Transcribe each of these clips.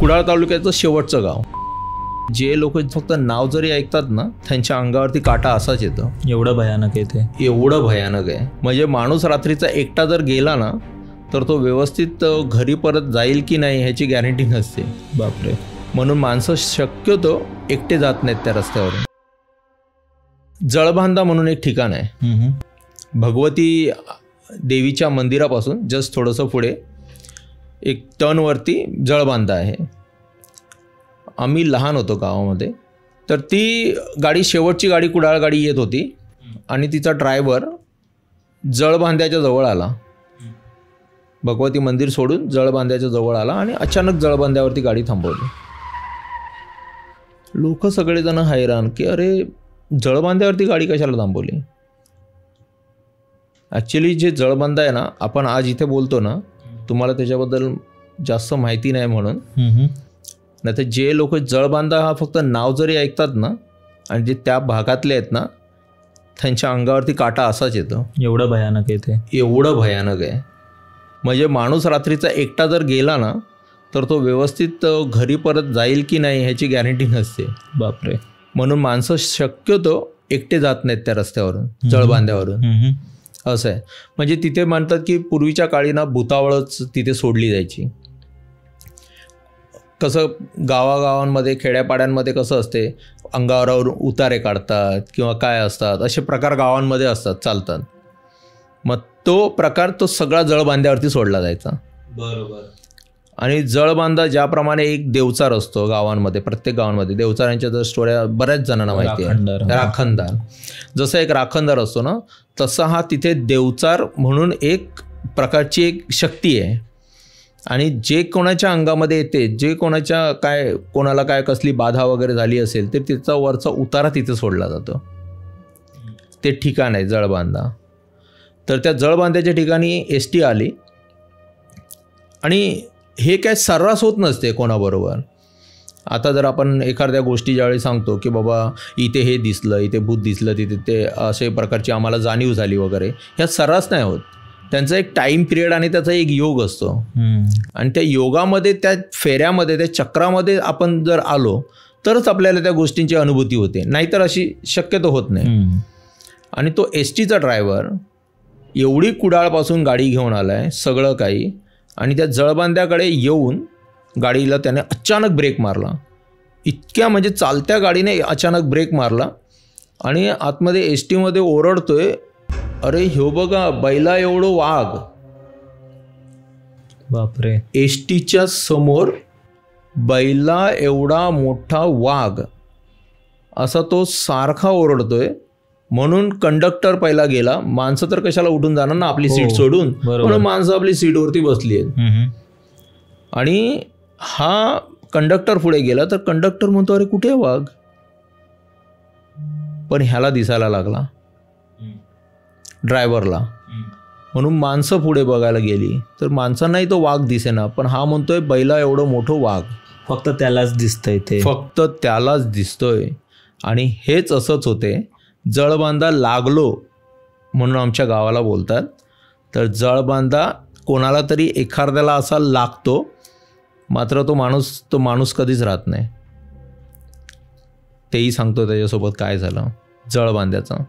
कुडाळ तालुक्याचं शेवटचं गाव. जे लोक फक्त नाव जरी ऐकतात ना त्यांच्या अंगावरती काटा असाच येतो. एवढं भयानक आहे ते, एवढं भयानक आहे. म्हणजे माणूस रात्रीचा एकटा जर गेला ना तर तो व्यवस्थित घरी परत जाईल की नाही ह्याची गॅरंटी नसते. बापरे. म्हणून माणसं शक्यतो एकटे जात नाहीत त्या रस्त्यावरून. जळबांधा म्हणून एक ठिकाण आहे. भगवती देवीच्या मंदिरापासून जस्ट थोडंसं पुढे एक टर्नवरती जळबांधा आहे. आम्ही लहान होतो गावामध्ये, तर ती गाडी शेवटची गाडी कुडाळ गाडी येत होती आणि तिचा ड्रायव्हर जळबांध्याच्या जवळ आला. भगवती मंदिर सोडून जळबांध्याच्या जवळ आला आणि अचानक जळबांध्यावरती गाडी थांबवली. लोक सगळेजण हैराण की अरे जळबांध्यावरती गाडी कशाला थांबवली. ॲक्च्युली जे जळबांधा आहे ना, आपण आज इथे बोलतो ना, तुम्हाला त्याच्याबद्दल जास्त माहिती नाही म्हणून. नाही तर जे लोक जळबांधा हा फक्त नाव जरी ऐकतात ना आणि जे त्या भागातले आहेत ना त्यांच्या अंगावरती काटा असाच येतो. एवढं भयानक आहे ते, एवढं भयानक आहे. म्हणजे माणूस रात्रीचा एकटा जर गेला ना तर तो व्यवस्थित घरी परत जाईल की नाही ह्याची गॅरंटी नसते. बापरे. म्हणून माणसं शक्यतो एकटे जात नाहीत त्या रस्त्यावरून, जळबांध्यावरून. असं आहे. म्हणजे तिथे म्हणतात की पूर्वीच्या काळी ना भुतावळच तिथे सोडली जायची. कसं गावागावांमध्ये खेड्यापाड्यांमध्ये कसं असते, अंगावर उतारे काढतात किंवा काय असतात असे प्रकार गावांमध्ये असतात, चालतात. मग तो प्रकार तो सगळा जळबांध्यावरती सोडला जायचा. बरोबर. आणि जळबांधा ज्याप्रमाणे एक देवचार असतो गावांमध्ये, प्रत्येक गावांमध्ये देवचारांच्या जर स्टोऱ्या बऱ्याच जणांना माहिती आहे. राखणदार, जसं एक राखणदार असतो ना तसा हा तिथे देवचार म्हणून एक प्रकारची एक शक्ती आहे. आणि जे कोणाच्या अंगामध्ये येते, जे कोणाला काय कसली बाधा वगैरे झाली असेल तर तिचा वरचा उतारा तिथे सोडला जातो. ते ठिकाण आहे जळबांधा. तर त्या जळबांध्याच्या ठिकाणी एस.टी. आली आणि हे काय सर्रास होत नसते कोणाबरोबर. आता जर आपण एखाद्या गोष्टी ज्यावेळी सांगतो की बाबा इथे हे दिसलं, इथे भूत दिसलं, तिथे ते असे प्रकारची आम्हाला जाणीव झाली वगैरे, ह्या सर्रास नाही होत. त्यांचा एक टाईम पिरियड आणि त्याचा एक योग असतो. आणि त्या योगामध्ये, त्या फेऱ्यामध्ये, त्या चक्रामध्ये आपण जर आलो तरच आपल्याला त्या गोष्टींची अनुभूती होते, नाहीतर अशी शक्यतो होत नाही. आणि तो एस.टीचा ड्रायव्हर एवढी कुडाळपासून गाडी घेऊन आला आहे सगळं काही, आणि त्या जळबांध्याकडे येऊन गाडीला त्याने अचानक ब्रेक मारला. इतक्या म्हणजे चालत्या गाडीने अचानक ब्रेक मारला आणि आतमध्ये एस टीमध्ये ओरडतोय, अरे ह्यो बघा बैला एवढं वाघ. बापरे. एस टीच्या समोर बैला एवढा मोठा वाघ असा तो सारखा ओरडतोय. म्हणून कंडक्टर पहिला गेला. माणसं तर कशाला उठून जाणार ना आपली सीट सोडून, म्हणून माणसं आपली सीटवरती बसली आहेत. आणि हा कंडक्टर पुढे गेला तर कंडक्टर म्हणतो अरे कुठे वाघ. पण ह्याला दिसायला लागला ड्रायव्हरला. म्हणून माणसं पुढे बघायला गेली तर माणसांनाही तो वाघ दिसेना, पण हा म्हणतोय बैला एवढं मोठं वाघ. फक्त त्यालाच दिसतंय ते, फक्त त्यालाच दिसतोय. आणि हेच असंच होते. जळबांधा लागलो म्हणून आमच्या गावाला बोलतात. तर जळबांधा कोणाला तरी एखाद्याला असा लागतो, मात्र तो माणूस कधीच राहत नाही. तेही सांगतो त्याच्यासोबत काय झालं जळबांध्याचं.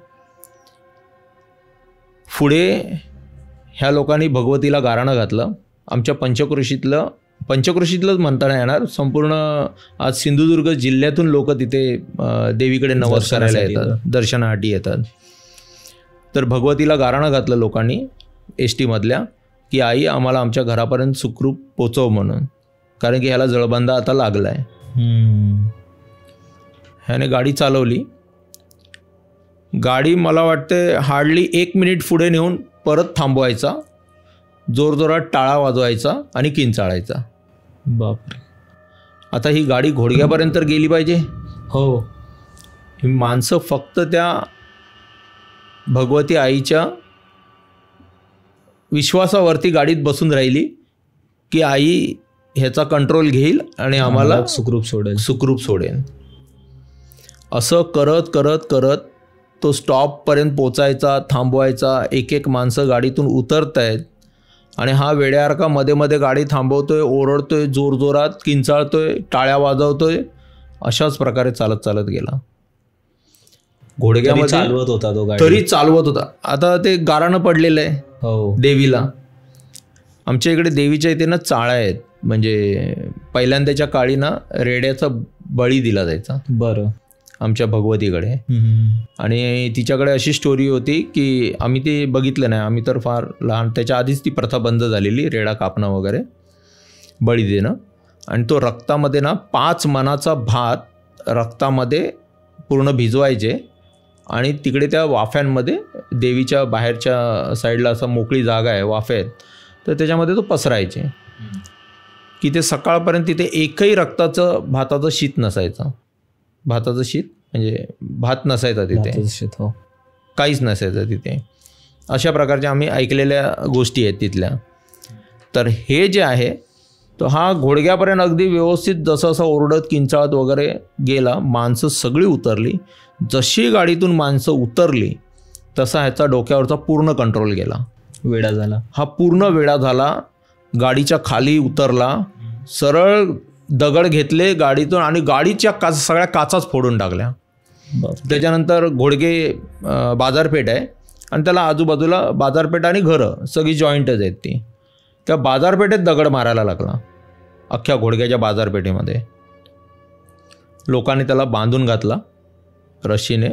पुढे ह्या लोकांनी भगवतीला गाराणं घातलं. आमच्या पंचक्रोशीतलंच म्हणता नाही येणार, संपूर्ण आज सिंधुदुर्ग जिल्ह्यातून लोक तिथे देवीकडे नवस करायला येतात, दर्शनासाठी येतात. तर भगवतीला गाराणं घातलं लोकांनी एस टीमधल्या की आई आम्हाला आमच्या घरापर्यंत सुखरूप पोचव म्हणून, कारण की ह्याला जळबांधा आता लागला आहे. ह्याने गाडी चालवली. गाडी मला वाटते हार्डली 1 मिनिट पुढे नेऊन परत थांबवायचा, जोरजोरात टाळा वाजवायचा आणि किंचाळायचा. बापरे. आता ही गाडी घोडग्यापर्यंत तर गेली पाहिजे. हो. ही माणसं फक्त त्या भगवती आईच्या विश्वासावरती गाडीत बसून राहिली की आई ह्याचा कंट्रोल घेईल आणि आम्हाला सुखरूप सोडेल. असं करत करत करत तो स्टॉपपर्यंत पोचायचा, थांबवायचा. एक एक माणसं गाडीतून उतरत आहेत आणि हा वेड्यासारखा मध्ये मध्ये गाडी थांबवतोय, ओरडतोय, जोरजोरात किंचाळतोय, टाळ्या वाजवतोय, अशाच प्रकारे चालत चालत गेला. घोडग्यामध्ये चालवत होता तो गाडी. तरी चालवत होता. आता ते गाराणं पडलेलं आहे हो देवीला. आमच्या इकडे देवीच्या इथे ना चाळ्या आहेत, म्हणजे पहिल्यांदाच्या काळी ना रेड्याचा बळी दिला जायचा बरं आमच्या भगवतीकडे. आणि तिच्याकडे अशी स्टोरी होती की आम्ही ते बघितलं नाही, आम्ही तर फार लहान, त्याच्या आधीच ती प्रथा बंद झालेली, रेडा कापणं वगैरे, बळी देणं. आणि तो रक्तामध्ये ना 5 मणाचा भात रक्तामध्ये पूर्ण भिजवायचे आणि तिकडे त्या वाफ्यांमध्ये देवीच्या बाहेरच्या साईडला असं मोकळी जागा आहे, वाफे आहेत, तर त्याच्यामध्ये तो पसरायचे की ते सकाळपर्यंत तिथे एकही रक्ताचं भाताचं शीत नसायचं. भाताचं शीत म्हणजे भात नसायचा तिथे, हो काहीच नसायचं तिथे. अशा प्रकारच्या आम्ही ऐकलेल्या गोष्टी आहेत तिथल्या. तर हे जे आहे तो हा घोडग्यापर्यंत अगदी व्यवस्थित जसं असं ओरडत किंचाळत वगैरे गेला. माणसं सगळी उतरली. जशी गाडीतून माणसं उतरली तसा ह्याचा डोक्यावरचा पूर्ण कंट्रोल गेला, वेडा झाला. हा पूर्ण वेडा झाला. गाडीच्या खाली उतरला, सरळ दगड घेतले गाडीतून आणि गाडीच्या सगळ्या काचाच फोडून टाकल्या. त्याच्यानंतर घोडगे बाजारपेठ आहे आणि त्याला आजूबाजूला बाजारपेठ आणि घरं सगळी जॉईंटच आहेत. ती त्या बाजारपेठेत दगड मारायला लागला, अख्ख्या घोडग्याच्या बाजारपेठेमध्ये. लोकांनी त्याला बांधून घातला रश्शीने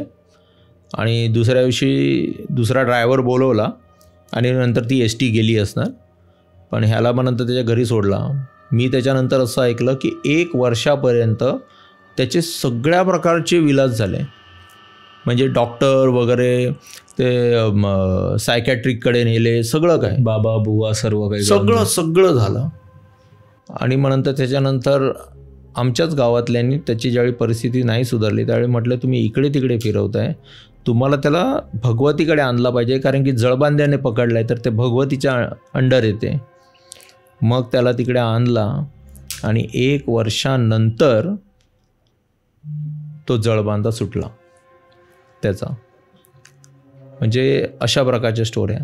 आणि दुसऱ्या दिवशी दुसरा ड्रायव्हर बोलवला आणि नंतर ती एस टी गेली असणार. पण ह्याला मग नंतर त्याच्या घरी सोडला. मी त्याच्यानंतर असं ऐकलं की 1 वर्षापर्यंत त्याचे सगळ्या प्रकारचे विलाज झाले, म्हणजे डॉक्टर वगैरे, ते सायकॅट्रिककडे नेले, सगळं काय, बाबा बुवा सर्व काही सगळं झालं. आणि मग नंतर त्याच्यानंतर आमच्याच गावातल्यांनी त्याची ज्यावेळी परिस्थिती नाही सुधारली त्यावेळी म्हटलं तुम्ही इकडे तिकडे फिरवताय, तुम्हाला त्याला भगवतीकडे आणला पाहिजे, कारण की जळबांध्याने पकडला आहे तर ते भगवतीच्या अंडर येते. मग त्याला तिकडे आणला आणि 1 वर्षानंतर तो जळबांधा सुटला त्याचा. म्हणजे अशा प्रकारच्या स्टोऱ्या.